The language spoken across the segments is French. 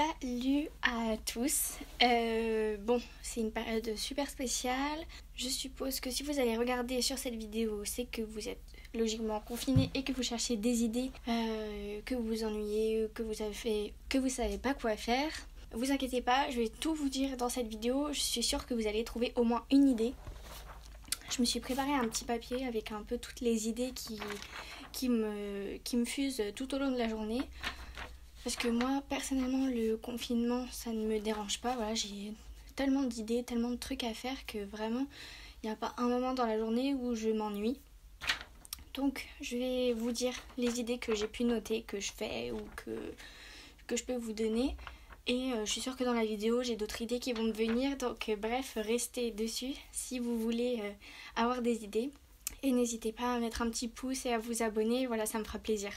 Salut à tous. C'est une période super spéciale. Je suppose que si vous allez regarder sur cette vidéo, c'est que vous êtes logiquement confinés et que vous cherchez des idées, que vous vous ennuyez, que vous savez pas quoi faire. Vous inquiétez pas, je vais tout vous dire dans cette vidéo. Je suis sûre que vous allez trouver au moins une idée. Je me suis préparé un petit papier avec un peu toutes les idées qui me fusent tout au long de la journée. Parce que moi, personnellement, le confinement, ça ne me dérange pas. Voilà, j'ai tellement d'idées, tellement de trucs à faire que vraiment, il n'y a pas un moment dans la journée où je m'ennuie. Donc, je vais vous dire les idées que j'ai pu noter, que je fais ou que je peux vous donner. Et je suis sûre que dans la vidéo, j'ai d'autres idées qui vont me venir. Donc, bref, restez dessus si vous voulez avoir des idées. Et n'hésitez pas à mettre un petit pouce et à vous abonner. Voilà, ça me fera plaisir.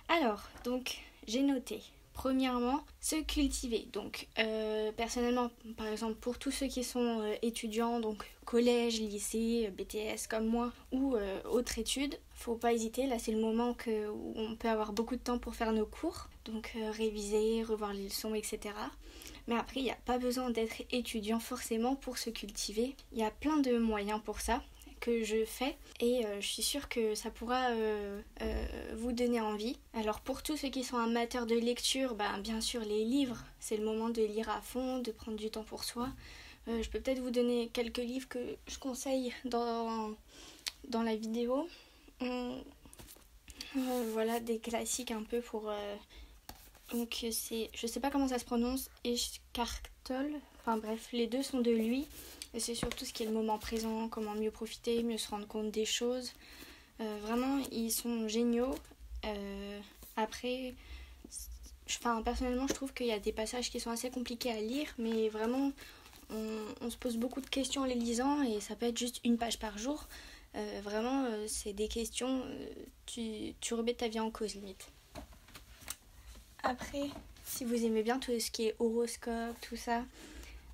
Alors, donc, j'ai noté, premièrement, se cultiver. Donc, personnellement, par exemple, pour tous ceux qui sont étudiants, donc collège, lycée, BTS comme moi, ou autres études, faut pas hésiter. Là, c'est le moment où on peut avoir beaucoup de temps pour faire nos cours. Donc, réviser, revoir les leçons, etc. Mais après, il n'y a pas besoin d'être étudiant forcément pour se cultiver. Il y a plein de moyens pour ça que je fais et je suis sûre que ça pourra vous donner envie. Alors pour tous ceux qui sont amateurs de lecture, bien sûr les livres, c'est le moment de lire à fond, de prendre du temps pour soi. Je peux peut-être vous donner quelques livres que je conseille dans la vidéo. Voilà des classiques un peu pour... donc c'est, je sais pas comment ça se prononce, Eckhart Tolle, enfin bref, les deux sont de lui. Et c'est surtout ce qui est le moment présent, comment mieux profiter, mieux se rendre compte des choses. Vraiment, ils sont géniaux. Après, personnellement, je trouve qu'il y a des passages qui sont assez compliqués à lire, mais vraiment, on se pose beaucoup de questions en les lisant et ça peut être juste une page par jour. C'est des questions, tu remets ta vie en cause limite. Après, si vous aimez bien tout ce qui est horoscope, tout ça,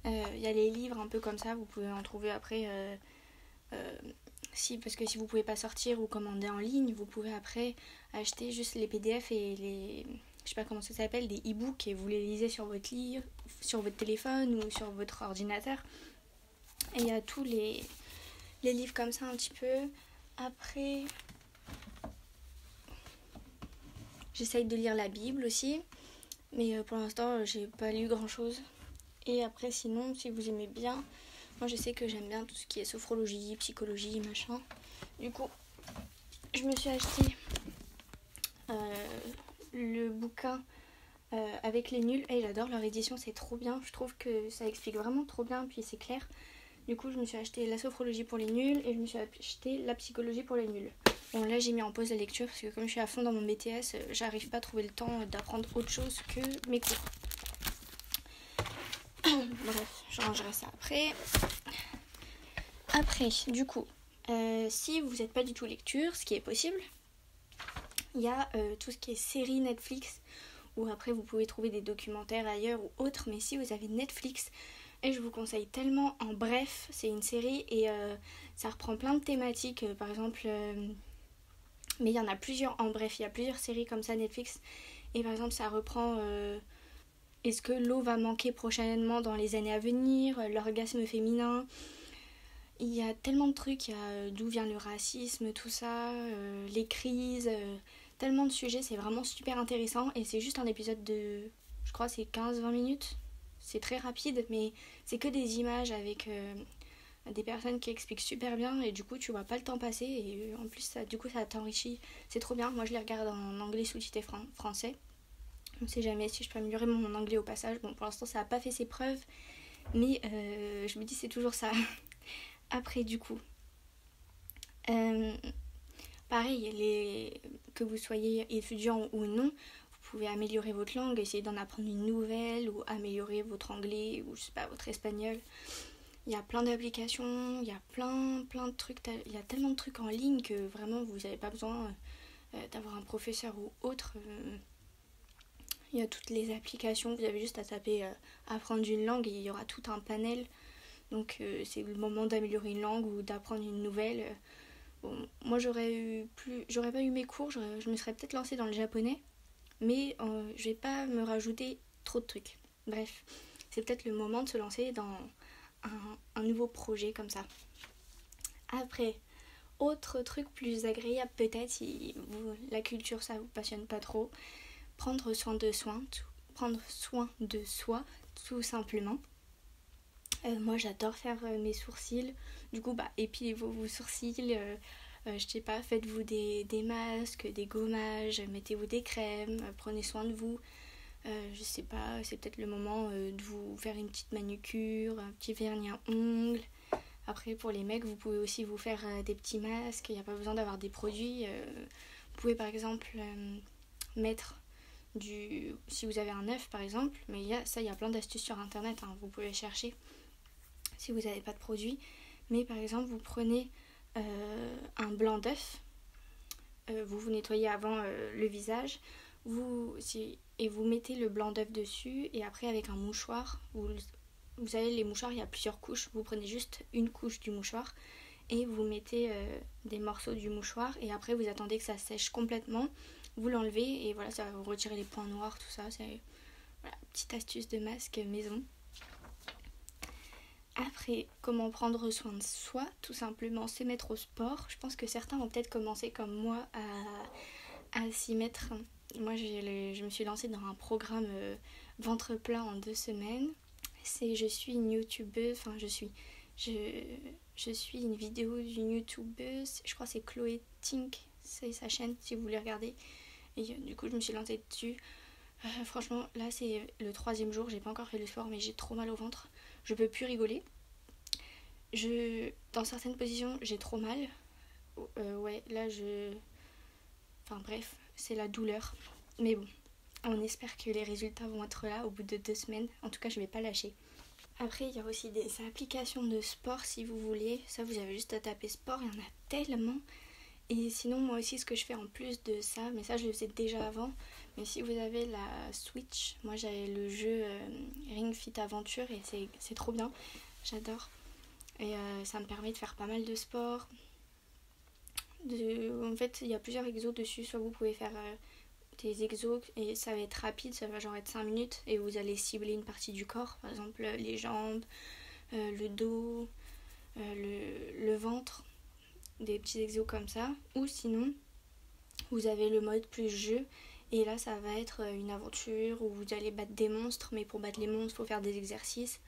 y a les livres un peu comme ça, vous pouvez en trouver après. Parce que si vous pouvez pas sortir ou commander en ligne, vous pouvez après acheter juste les PDF et les... Je sais pas comment ça s'appelle, des e-books et vous les lisez sur votre livre, sur votre téléphone ou sur votre ordinateur. Et il y a tous les livres comme ça un petit peu. Après, j'essaye de lire la Bible aussi. Mais pour l'instant, j'ai pas lu grand chose. Et après, sinon, si vous aimez bien, moi je sais que j'aime bien tout ce qui est sophrologie, psychologie, machin. Du coup, je me suis acheté le bouquin avec les nuls. Et j'adore leur édition, c'est trop bien. Je trouve que ça explique vraiment trop bien, puis c'est clair. Du coup, je me suis acheté la sophrologie pour les nuls et je me suis acheté la psychologie pour les nuls. Bon, là, j'ai mis en pause la lecture parce que comme je suis à fond dans mon BTS, j'arrive pas à trouver le temps d'apprendre autre chose que mes cours. Bref, je rangerai ça après. Après, du coup, si vous n'êtes pas du tout lecture, ce qui est possible, il y a tout ce qui est séries Netflix, ou après vous pouvez trouver des documentaires ailleurs ou autres, mais si vous avez Netflix, et je vous conseille tellement, en bref, c'est une série et ça reprend plein de thématiques, par exemple, mais il y en a plusieurs, en bref, il y a plusieurs séries comme ça Netflix, et par exemple ça reprend... est-ce que l'eau va manquer prochainement dans les années à venir, l'orgasme féminin. Il y a tellement de trucs, il y a d'où vient le racisme, tout ça, les crises, tellement de sujets, c'est vraiment super intéressant. Et c'est juste un épisode de, je crois c'est 15-20 minutes. C'est très rapide, mais c'est que des images avec des personnes qui expliquent super bien. Et du coup, tu vois pas le temps passer. Et en plus, ça t'enrichit. C'est trop bien. Moi, je les regarde en anglais sous-titré français. On sait jamais si je peux améliorer mon anglais au passage. Bon, pour l'instant, ça n'a pas fait ses preuves. Mais je me dis, c'est toujours ça. Après, du coup, pareil, que vous soyez étudiant ou non, vous pouvez améliorer votre langue, essayer d'en apprendre une nouvelle ou améliorer votre anglais ou, je sais pas, votre espagnol. Il y a plein d'applications, il y a plein de trucs. Il y a tellement de trucs en ligne que vraiment, vous n'avez pas besoin d'avoir un professeur ou autre. Il y a toutes les applications, vous avez juste à taper apprendre une langue et il y aura tout un panel. Donc c'est le moment d'améliorer une langue ou d'apprendre une nouvelle. Bon, moi j'aurais pas eu mes cours, je me serais peut-être lancée dans le japonais, mais je vais pas me rajouter trop de trucs. Bref, c'est peut-être le moment de se lancer dans un nouveau projet comme ça. Après, autre truc plus agréable peut-être si la culture ça vous passionne pas trop, prendre soin de soi tout simplement. Moi j'adore faire mes sourcils, du coup épilez-vous vos sourcils, je sais pas, faites-vous des masques, des gommages, mettez-vous des crèmes, prenez soin de vous. Je sais pas, c'est peut-être le moment de vous faire une petite manucure, un petit vernis à ongles. Après pour les mecs vous pouvez aussi vous faire des petits masques, il n'y a pas besoin d'avoir des produits. Vous pouvez par exemple mettre si vous avez un œuf par exemple, mais il y a plein d'astuces sur internet, hein, vous pouvez chercher si vous n'avez pas de produit. Mais par exemple vous prenez un blanc d'œuf, vous vous nettoyez avant le visage, et vous mettez le blanc d'œuf dessus, et après avec un mouchoir, vous savez les mouchoirs il y a plusieurs couches, vous prenez juste une couche du mouchoir et vous mettez des morceaux du mouchoir, et après vous attendez que ça sèche complètement, vous l'enlevez et voilà, ça va vous retirer les points noirs, tout ça. C'est voilà, petite astuce de masque maison. Après, comment prendre soin de soi, tout simplement se mettre au sport. Je pense que certains vont peut-être commencer comme moi à s'y mettre. Moi je me suis lancée dans un programme ventre plat en 2 semaines. Je suis une youtubeuse, je suis une vidéo d'une youtubeuse, je crois que c'est Chloé Tink, c'est sa chaîne si vous voulez regarder. Et du coup je me suis lancée dessus. Franchement là c'est le 3e jour, j'ai pas encore fait le sport mais j'ai trop mal au ventre. Je peux plus rigoler. Dans certaines positions j'ai trop mal. Ouais là enfin bref, c'est la douleur. Mais bon, on espère que les résultats vont être là au bout de 2 semaines. En tout cas je vais pas lâcher. Après il y a aussi des applications de sport si vous voulez. Ça vous avez juste à taper sport, il y en a tellement. Et sinon moi aussi ce que je fais en plus de ça, mais ça je le faisais déjà avant, mais si vous avez la Switch, moi j'avais le jeu Ring Fit Adventure et c'est trop bien, j'adore. Et ça me permet de faire pas mal de sport. En fait il y a plusieurs exos dessus, soit vous pouvez faire des exos et ça va être rapide, ça va genre être 5 minutes et vous allez cibler une partie du corps, par exemple les jambes, le dos, le ventre, des petits exos comme ça. Ou sinon vous avez le mode plus jeu et là ça va être une aventure où vous allez battre des monstres, mais pour battre les monstres il faut faire des exercices.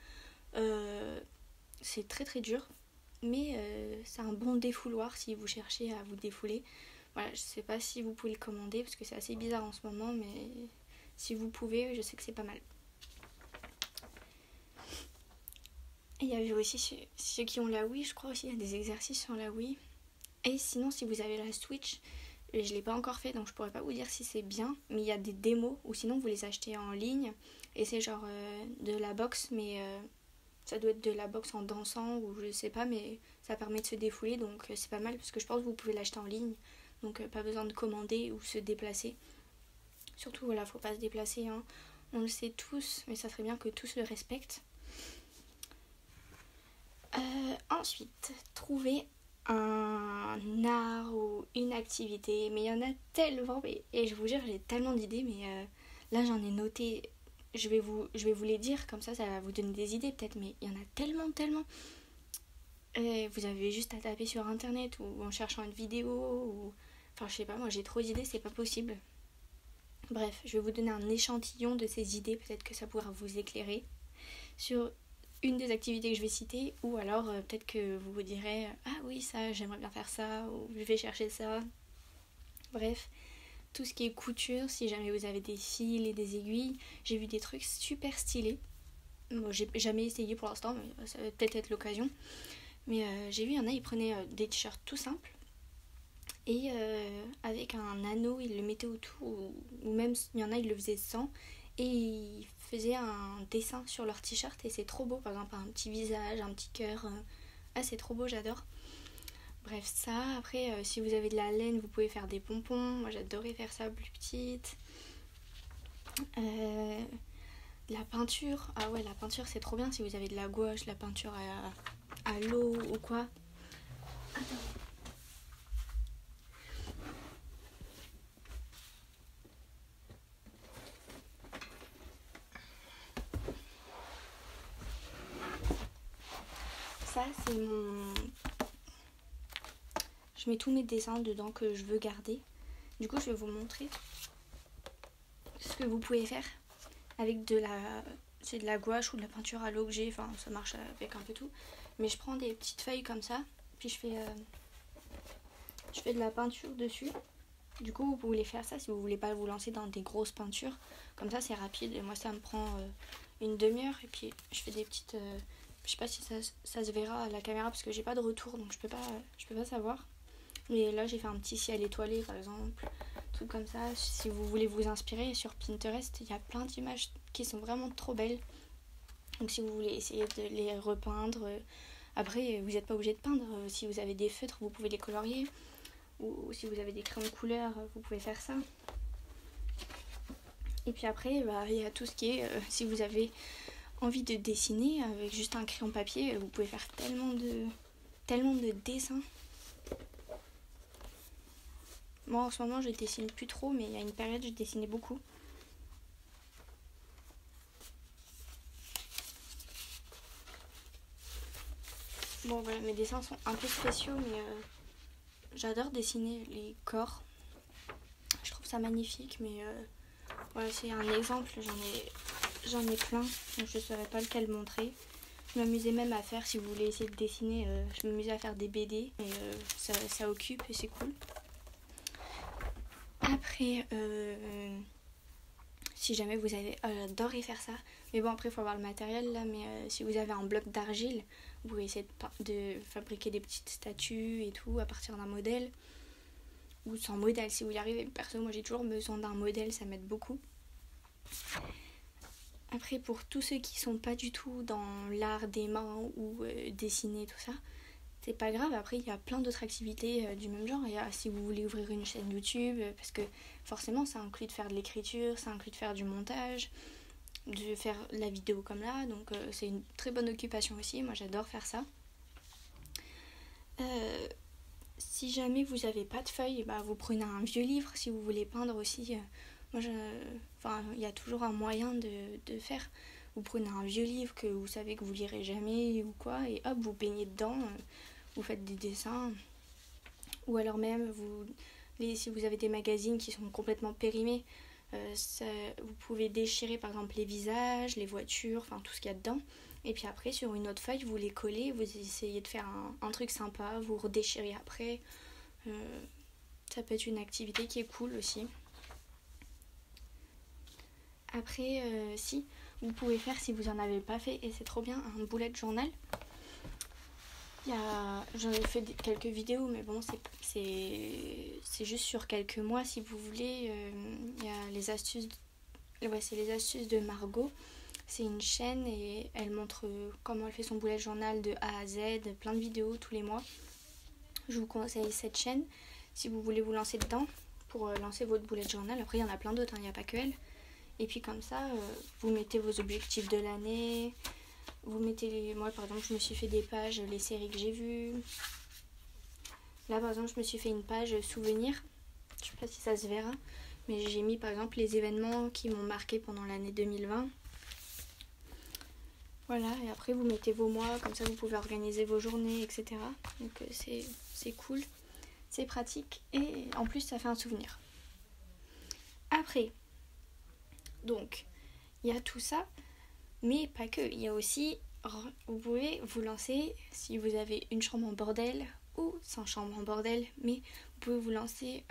C'est très très dur, mais c'est un bon défouloir si vous cherchez à vous défouler. Voilà, je sais pas si vous pouvez le commander parce que c'est assez bizarre en ce moment, mais si vous pouvez, je sais que c'est pas mal. Et il y avait aussi ceux qui ont la Wii, je crois aussi il y a des exercices sur la Wii. Et sinon si vous avez la Switch, je l'ai pas encore fait donc je pourrais pas vous dire si c'est bien, mais il y a des démos ou sinon vous les achetez en ligne et c'est genre de la boxe, mais ça doit être de la boxe en dansant ou je sais pas, mais ça permet de se défouler donc c'est pas mal parce que je pense que vous pouvez l'acheter en ligne, donc pas besoin de commander ou se déplacer. Surtout voilà, faut pas se déplacer, hein. On le sait tous, mais ça serait bien que tous le respectent. Ensuite, trouver un art ou une activité, mais il y en a tellement, et je vous jure j'ai tellement d'idées, mais là j'en ai noté, je vais vous les dire, comme ça va vous donner des idées peut-être, mais il y en a tellement. Vous avez juste à taper sur internet ou en cherchant une vidéo, ou enfin je sais pas, moi j'ai trop d'idées, c'est pas possible. Bref, je vais vous donner un échantillon de ces idées, peut-être que ça pourra vous éclairer sur une des activités que je vais citer, ou alors peut-être que vous vous direz ah oui ça j'aimerais bien faire ça, ou je vais chercher ça. Bref, tout ce qui est couture, si jamais vous avez des fils et des aiguilles, j'ai vu des trucs super stylés. Bon, j'ai jamais essayé pour l'instant, mais ça va peut-être être l'occasion. Mais j'ai vu, il y en a, ils prenaient des t-shirts tout simples et avec un anneau, ils le mettaient autour, ou même il y en a, ils le faisaient sans, et ils faisaient un dessin sur leur t-shirt et c'est trop beau, par exemple un petit visage, un petit cœur. Ah, c'est trop beau, j'adore. Bref, ça. Après, si vous avez de la laine, vous pouvez faire des pompons. Moi, j'adorais faire ça plus petite. La peinture. Ah ouais, la peinture, c'est trop bien si vous avez de la gouache, la peinture à l'eau ou quoi. c'est mon... Je mets tous mes dessins dedans que je veux garder. Du coup, je vais vous montrer ce que vous pouvez faire avec c'est de la gouache ou de la peinture à l'objet. Enfin, ça marche avec un peu tout. Mais je prends des petites feuilles comme ça, puis je fais de la peinture dessus. Du coup, vous pouvez faire ça si vous voulez pas vous lancer dans des grosses peintures. Comme ça, c'est rapide. Et moi, ça me prend une demi-heure. Et puis, je fais des petites... je sais pas si ça se verra à la caméra parce que j'ai pas de retour, donc je peux pas savoir. Mais là, j'ai fait un petit ciel étoilé, par exemple. Truc comme ça. Si vous voulez vous inspirer, sur Pinterest, il y a plein d'images qui sont vraiment trop belles. Donc, si vous voulez essayer de les repeindre... Après, vous n'êtes pas obligé de peindre. Si vous avez des feutres, vous pouvez les colorier. Ou si vous avez des crayons de couleur, vous pouvez faire ça. Et puis après, il y a tout ce qui est... si vous avez envie de dessiner avec juste un crayon papier, vous pouvez faire tellement de dessins. Moi, en ce moment, je dessine plus trop, mais il y a une période, je dessinais beaucoup. Bon, voilà, mes dessins sont un peu spéciaux, mais j'adore dessiner les corps. Je trouve ça magnifique, mais voilà, c'est un exemple. J'en ai plein, donc je ne saurais pas lequel montrer. Je m'amusais même à faire, si vous voulez essayer de dessiner, je m'amusais à faire des BD, mais ça occupe et c'est cool. Après, si jamais vous avez... j'adorerais faire ça. Mais bon, après, il faut avoir le matériel là. Mais si vous avez un bloc d'argile, vous pouvez essayer de fabriquer des petites statues et tout à partir d'un modèle. Ou sans modèle, si vous y arrivez. Perso, moi, j'ai toujours besoin d'un modèle, ça m'aide beaucoup. Après, pour tous ceux qui sont pas du tout dans l'art des mains ou dessiner, tout ça, c'est pas grave. Après, il y a plein d'autres activités du même genre. Si vous voulez ouvrir une chaîne YouTube, parce que forcément, ça inclut de faire de l'écriture, ça inclut de faire du montage, de faire la vidéo comme là. Donc, c'est une très bonne occupation aussi. Moi, j'adore faire ça. Si jamais vous n'avez pas de feuilles, vous prenez un vieux livre. Si vous voulez peindre aussi, il y a toujours un moyen de faire. Vous prenez un vieux livre que vous savez que vous lirez jamais ou quoi, et hop, vous peignez dedans, vous faites des dessins. Ou alors même, si vous avez des magazines qui sont complètement périmés, vous pouvez déchirer par exemple les visages, les voitures, enfin tout ce qu'il y a dedans. Et puis après, sur une autre feuille, vous les collez, vous essayez de faire un truc sympa, vous redéchirez après. Ça peut être une activité qui est cool aussi. Après, si vous pouvez faire, si vous n'en avez pas fait, et c'est trop bien, un bullet journal. J'en ai fait quelques vidéos, mais bon, c'est juste sur quelques mois, si vous voulez. Il y a les astuces, c'est les astuces de Margot. C'est une chaîne et elle montre comment elle fait son bullet journal de A à Z, plein de vidéos tous les mois. Je vous conseille cette chaîne si vous voulez vous lancer dedans pour lancer votre bullet journal. Après, il y en a plein d'autres, il n'y a pas que elle. Et puis comme ça, vous mettez vos objectifs de l'année. Vous mettez moi par exemple, je me suis fait des pages, les séries que j'ai vues. Là par exemple, je me suis fait une page souvenirs. Je sais pas si ça se verra, mais j'ai mis par exemple les événements qui m'ont marqué pendant l'année 2020. Voilà, et après vous mettez vos mois, comme ça vous pouvez organiser vos journées, etc. Donc c'est cool, c'est pratique et en plus ça fait un souvenir. Après, donc, il y a tout ça, mais pas que. Il y a aussi, vous pouvez vous lancer si vous avez une chambre en bordel ou sans chambre en bordel, mais vous pouvez vous lancer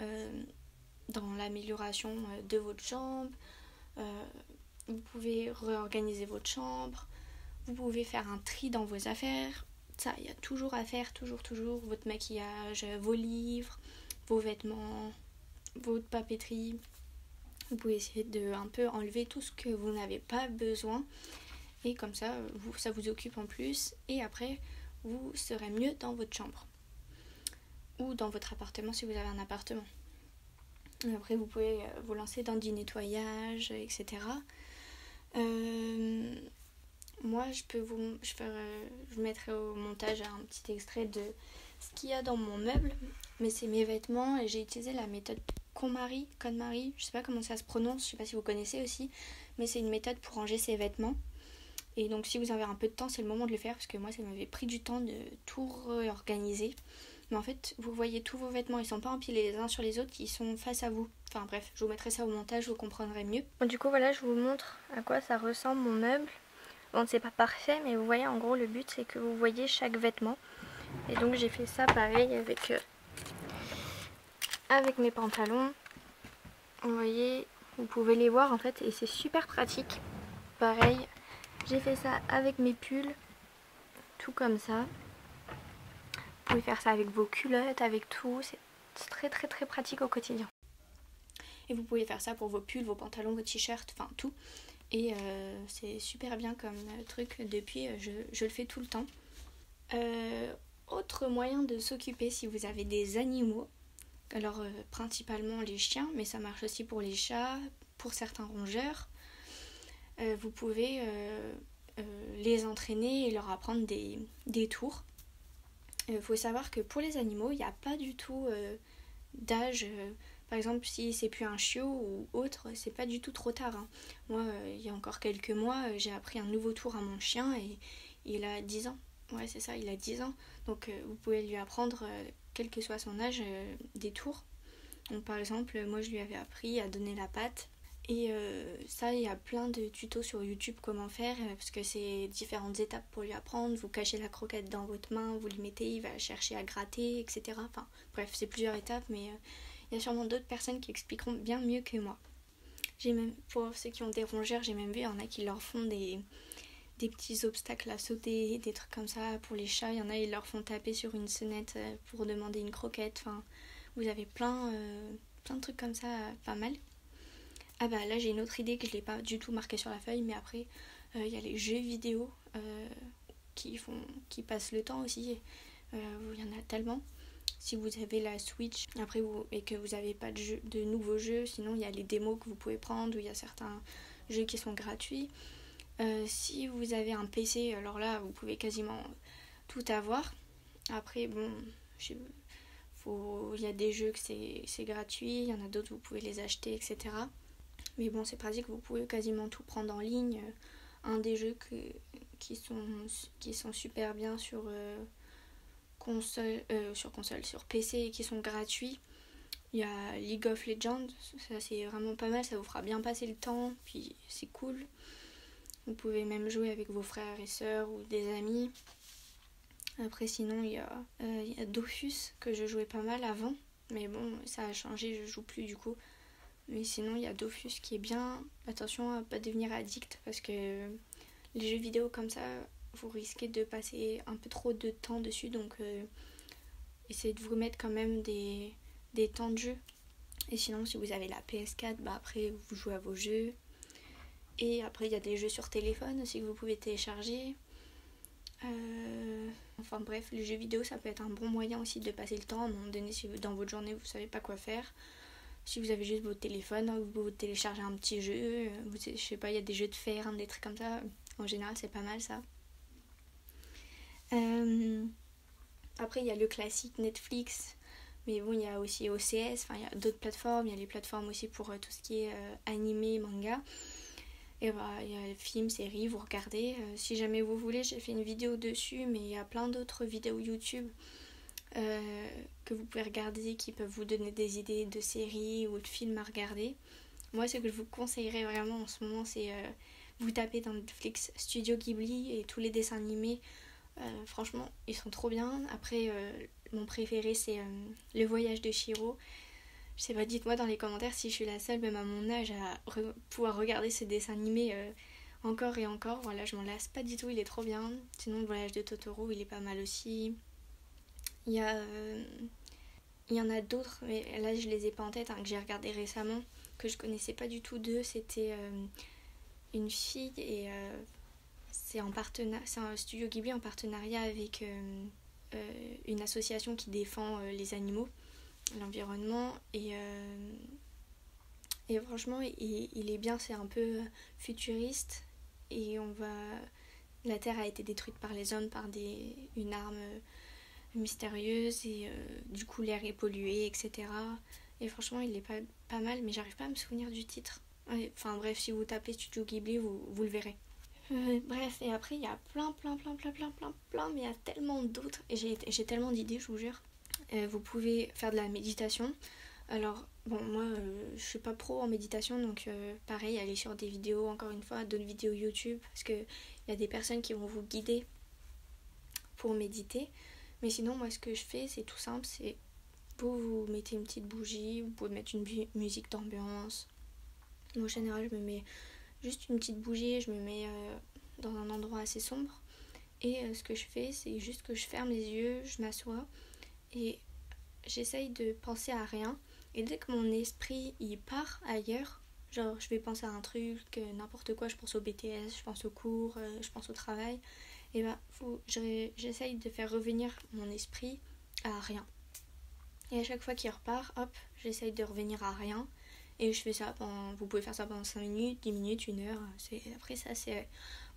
dans l'amélioration de votre chambre. Vous pouvez réorganiser votre chambre. Vous pouvez faire un tri dans vos affaires. Ça, il y a toujours à faire, toujours. Votre maquillage, vos livres, vos vêtements, votre papeterie. Vous pouvez essayer de un peu enlever tout ce que vous n'avez pas besoin. Et comme ça, ça vous occupe en plus. Et après, vous serez mieux dans votre chambre. Ou dans votre appartement si vous avez un appartement. Et après, vous pouvez vous lancer dans du nettoyage, etc. Moi, je mettrai au montage un petit extrait de ce qu'il y a dans mon meuble. Mais c'est mes vêtements et j'ai utilisé la méthode KonMari, je sais pas comment ça se prononce, je sais pas si vous connaissez aussi, mais c'est une méthode pour ranger ses vêtements. Et donc si vous avez un peu de temps, c'est le moment de le faire parce que moi ça m'avait pris du temps de tout réorganiser. Mais en fait, vous voyez tous vos vêtements, ils sont pas empilés les uns sur les autres, ils sont face à vous. Enfin bref, je vous mettrai ça au montage, vous comprendrez mieux. Bon, du coup voilà, je vous montre à quoi ça ressemble mon meuble. Bon, c'est pas parfait, mais vous voyez en gros le but c'est que vous voyez chaque vêtement. Et donc j'ai fait ça pareil avec mes pantalons. Vous voyez, vous pouvez les voir en fait et c'est super pratique. Pareil, j'ai fait ça avec mes pulls, tout comme ça. Vous pouvez faire ça avec vos culottes, avec tout, c'est très très très pratique au quotidien. Et vous pouvez faire ça pour vos pulls, vos pantalons, vos t-shirts, enfin tout. Et c'est super bien comme truc, depuis je le fais tout le temps. Autre moyen de s'occuper si vous avez des animaux, alors principalement les chiens, mais ça marche aussi pour les chats, pour certains rongeurs. Vous pouvez les entraîner et leur apprendre des tours. Il faut savoir que pour les animaux, il n'y a pas du tout d'âge. Par exemple, si c'est plus un chiot ou autre, c'est pas du tout trop tard. Hein. Moi, il y a encore quelques mois, j'ai appris un nouveau tour à mon chien et il a 10 ans. Ouais, c'est ça, il a 10 ans. Donc, vous pouvez lui apprendre, quel que soit son âge, des tours. Donc, par exemple, moi, je lui avais appris à donner la patte. Et ça, il y a plein de tutos sur YouTube comment faire, parce que c'est différentes étapes pour lui apprendre. Vous cachez la croquette dans votre main, vous lui mettez, il va chercher à gratter, etc. Enfin, bref, c'est plusieurs étapes, mais il y a sûrement d'autres personnes qui expliqueront bien mieux que moi. J'ai même, pour ceux qui ont des rongeurs, j'ai même vu, il y en a qui leur font des petits obstacles à sauter, des trucs comme ça. Pour les chats, il y en a, ils leur font taper sur une sonnette pour demander une croquette. Enfin, vous avez plein de trucs comme ça, pas mal. Ah bah là j'ai une autre idée que je l'ai pas du tout marquée sur la feuille, mais après il y a les jeux vidéo qui passent le temps aussi. Il y en a tellement. Si vous avez la Switch après et que vous n'avez pas de nouveaux jeux, sinon il y a les démos que vous pouvez prendre où il y a certains jeux qui sont gratuits. Si vous avez un PC, alors là vous pouvez quasiment tout avoir. Après bon, il y a des jeux que c'est gratuit, il y en a d'autres vous pouvez les acheter, etc. Mais bon, c'est pratique, vous pouvez quasiment tout prendre en ligne. Un des jeux qui sont super bien sur sur PC et qui sont gratuits. Il y a League of Legends, ça c'est vraiment pas mal, ça vous fera bien passer le temps, puis c'est cool. Vous pouvez même jouer avec vos frères et sœurs ou des amis. Après sinon il y a Dofus que je jouais pas mal avant, mais bon ça a changé, je joue plus du coup. Mais sinon, il y a Dofus qui est bien. Attention à ne pas devenir addict parce que les jeux vidéo comme ça, vous risquez de passer un peu trop de temps dessus. Donc, essayez de vous mettre quand même des temps de jeu. Et sinon, si vous avez la PS4, bah après, vous jouez à vos jeux. Et après, il y a des jeux sur téléphone aussi que vous pouvez télécharger. Enfin bref, les jeux vidéo, ça peut être un bon moyen aussi de passer le temps. À un moment donné, si dans votre journée, vous ne savez pas quoi faire. Si vous avez juste votre téléphone, vous téléchargez un petit jeu, je sais pas, il y a des jeux de ferme, des trucs comme ça. En général, c'est pas mal ça. Après, il y a le classique Netflix, mais bon, il y a aussi OCS, enfin, il y a d'autres plateformes. Il y a les plateformes aussi pour tout ce qui est animé, manga. Et bah, il y a les films, séries, vous regardez. Si jamais vous voulez, j'ai fait une vidéo dessus, mais il y a plein d'autres vidéos YouTube que vous pouvez regarder qui peuvent vous donner des idées de séries ou de films à regarder. Moi, ce que je vous conseillerais vraiment en ce moment, c'est vous tapez dans Netflix Studio Ghibli et tous les dessins animés. Franchement, ils sont trop bien. Après, mon préféré, c'est Le Voyage de Chihiro. Je sais pas, dites-moi dans les commentaires si je suis la seule, même à mon âge, à pouvoir regarder ce dessin animé encore et encore. Voilà, je m'en lasse pas du tout, il est trop bien. Sinon, Le Voyage de Totoro, il est pas mal aussi. Il y en a d'autres, mais là je les ai pas en tête, que j'ai regardé récemment, que je connaissais pas du tout d'eux. C'était une fille et c'est un studio Ghibli en partenariat avec une association qui défend les animaux, l'environnement. Et franchement, il est bien, c'est un peu futuriste. Et la Terre a été détruite par les hommes, par une arme mystérieuse et du coup l'air est pollué, etc. Et franchement il est pas mal, mais j'arrive pas à me souvenir du titre. Enfin bref, si vous tapez Studio Ghibli, vous le verrez. Bref, et après il y a plein, mais il y a tellement d'autres, et j'ai tellement d'idées, je vous jure. Vous pouvez faire de la méditation. Alors, bon, moi, je suis pas pro en méditation, donc pareil, aller sur des vidéos, encore une fois, d'autres vidéos YouTube, parce qu'il y a des personnes qui vont vous guider pour méditer. Mais sinon, moi, ce que je fais, c'est tout simple, c'est vous mettez une petite bougie, vous pouvez mettre une musique d'ambiance. Moi, en général, je me mets juste une petite bougie, je me mets dans un endroit assez sombre. Et ce que je fais, c'est juste que je ferme les yeux, je m'assois et j'essaye de penser à rien. Et dès que mon esprit il part ailleurs, genre je vais penser à un truc, n'importe quoi, je pense au BTS, je pense aux cours, je pense au travail, et bah j'essaye de faire revenir mon esprit à rien. Et à chaque fois qu'il repart, hop, j'essaye de revenir à rien. Et je fais ça vous pouvez faire ça pendant 5 minutes, 10 minutes, 1 heure. Après ça, c'est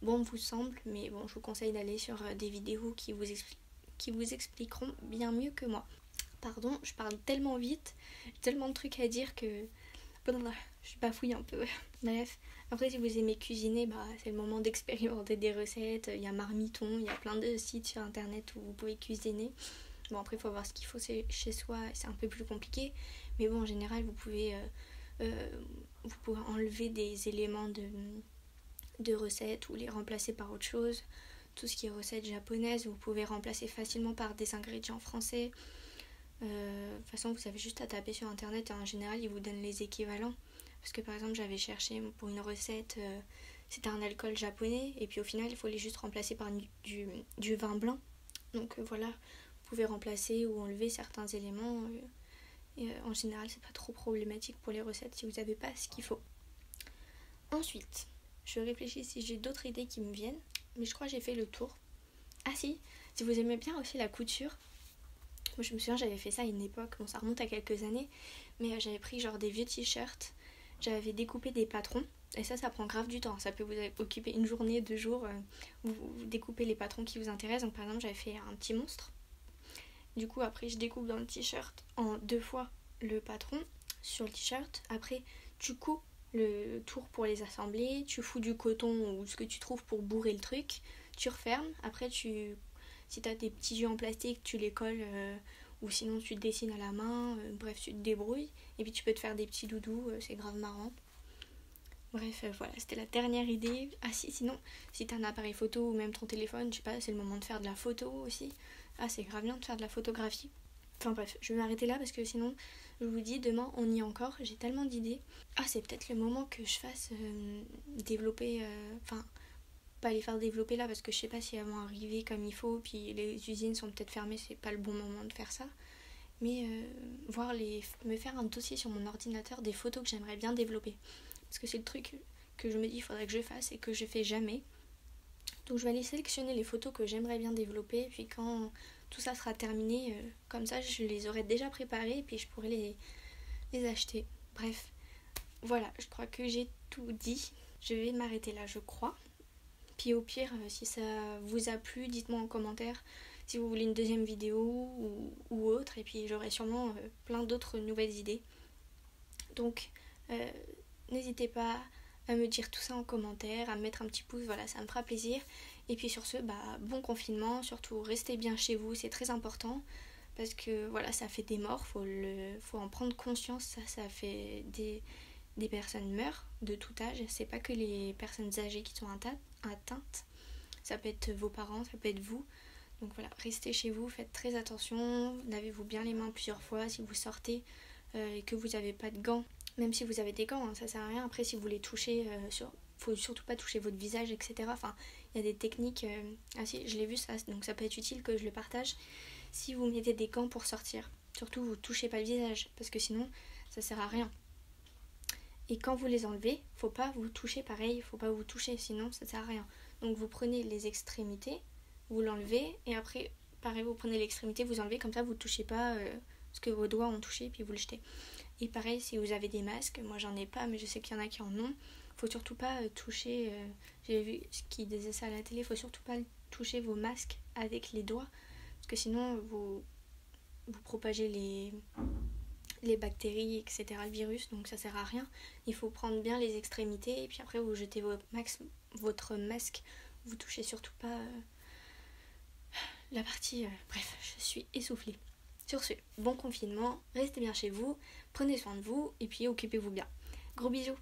bon, vous semble, mais bon, je vous conseille d'aller sur des vidéos qui vous expliqueront bien mieux que moi. Pardon, je parle tellement vite, j'ai tellement de trucs à dire que je bafouille un peu. Bref, après si vous aimez cuisiner, bah, c'est le moment d'expérimenter des recettes. Il y a Marmiton, il y a plein de sites sur internet où vous pouvez cuisiner. Bon, après il faut voir ce qu'il faut chez soi, c'est un peu plus compliqué. Mais bon, en général, vous pouvez enlever des éléments de recettes ou les remplacer par autre chose. Tout ce qui est recettes japonaises, vous pouvez remplacer facilement par des ingrédients français. De toute façon, vous avez juste à taper sur internet et en général, ils vous donnent les équivalents. Parce que par exemple, j'avais cherché pour une recette, c'était un alcool japonais, et puis au final, il faut les juste remplacer par du vin blanc. Donc voilà, vous pouvez remplacer ou enlever certains éléments. Et en général, c'est pas trop problématique pour les recettes si vous n'avez pas ce qu'il faut. Ensuite, je réfléchis si j'ai d'autres idées qui me viennent, mais je crois que j'ai fait le tour. Ah si vous aimez bien aussi la couture, moi je me souviens j'avais fait ça à une époque, bon ça remonte à quelques années, mais j'avais pris genre des vieux t-shirts, j'avais découpé des patrons, et ça prend grave du temps, ça peut vous occuper une journée, 2 jours, vous découpez les patrons qui vous intéressent. Donc par exemple j'avais fait un petit monstre, du coup après je découpe dans le t-shirt en 2 fois le patron sur le t-shirt, après tu coupes le tour pour les assembler, tu fous du coton ou ce que tu trouves pour bourrer le truc, tu refermes, après si t'as des petits jeux en plastique, tu les colles ou sinon tu te dessines à la main, bref tu te débrouilles et puis tu peux te faire des petits doudous, c'est grave marrant. Bref, voilà, c'était la dernière idée. Ah si, sinon, si t'as un appareil photo ou même ton téléphone, je sais pas, c'est le moment de faire de la photo aussi. Ah, c'est grave bien de faire de la photographie. Enfin bref, je vais m'arrêter là parce que sinon, je vous dis, demain on y est encore, j'ai tellement d'idées. Ah, c'est peut-être le moment que je fasse développer, enfin, pas les faire développer là parce que je sais pas si elles vont arriver comme il faut, puis les usines sont peut-être fermées, c'est pas le bon moment de faire ça. Mais me faire un dossier sur mon ordinateur des photos que j'aimerais bien développer. Parce que c'est le truc que je me dis il faudrait que je fasse et que je fais jamais. Donc je vais aller sélectionner les photos que j'aimerais bien développer, puis quand tout ça sera terminé, comme ça je les aurai déjà préparées et puis je pourrai les acheter. Bref, voilà, je crois que j'ai tout dit. Je vais m'arrêter là, je crois. Puis au pire, si ça vous a plu, dites-moi en commentaire si vous voulez une deuxième vidéo ou autre. Et puis j'aurai sûrement plein d'autres nouvelles idées. Donc n'hésitez pas à me dire tout ça en commentaire, à me mettre un petit pouce, voilà, ça me fera plaisir. Et puis sur ce, bon confinement, surtout restez bien chez vous, c'est très important. Parce que voilà, ça fait des morts, faut en prendre conscience, ça fait des personnes meurent de tout âge, c'est pas que les personnes âgées qui sont atteintes, ça peut être vos parents, ça peut être vous. Donc voilà, restez chez vous, faites très attention, lavez-vous bien les mains plusieurs fois si vous sortez et que vous n'avez pas de gants. Même si vous avez des gants, ça sert à rien. Après, si vous les touchez, faut surtout pas toucher votre visage, etc. Enfin, il y a des techniques. Ah si, je l'ai vu ça, donc ça peut être utile que je le partage. Si vous mettez des gants pour sortir, surtout vous touchez pas le visage, parce que sinon, ça sert à rien. Et quand vous les enlevez, faut pas vous toucher pareil, faut pas vous toucher, sinon ça sert à rien. Donc vous prenez les extrémités, vous l'enlevez, et après, pareil, vous prenez l'extrémité, vous enlevez, comme ça vous touchez pas ce que vos doigts ont touché, puis vous le jetez. Et pareil, si vous avez des masques, moi j'en ai pas, mais je sais qu'il y en a qui en ont, faut surtout pas toucher, j'ai vu ce qui disait ça à la télé, faut surtout pas toucher vos masques avec les doigts, parce que sinon vous propagez les bactéries, etc., le virus, donc ça sert à rien. Il faut prendre bien les extrémités et puis après vous jetez votre masque, vous touchez surtout pas la partie... bref, je suis essoufflée. Sur ce, bon confinement, restez bien chez vous, prenez soin de vous et puis occupez-vous bien. Gros bisous.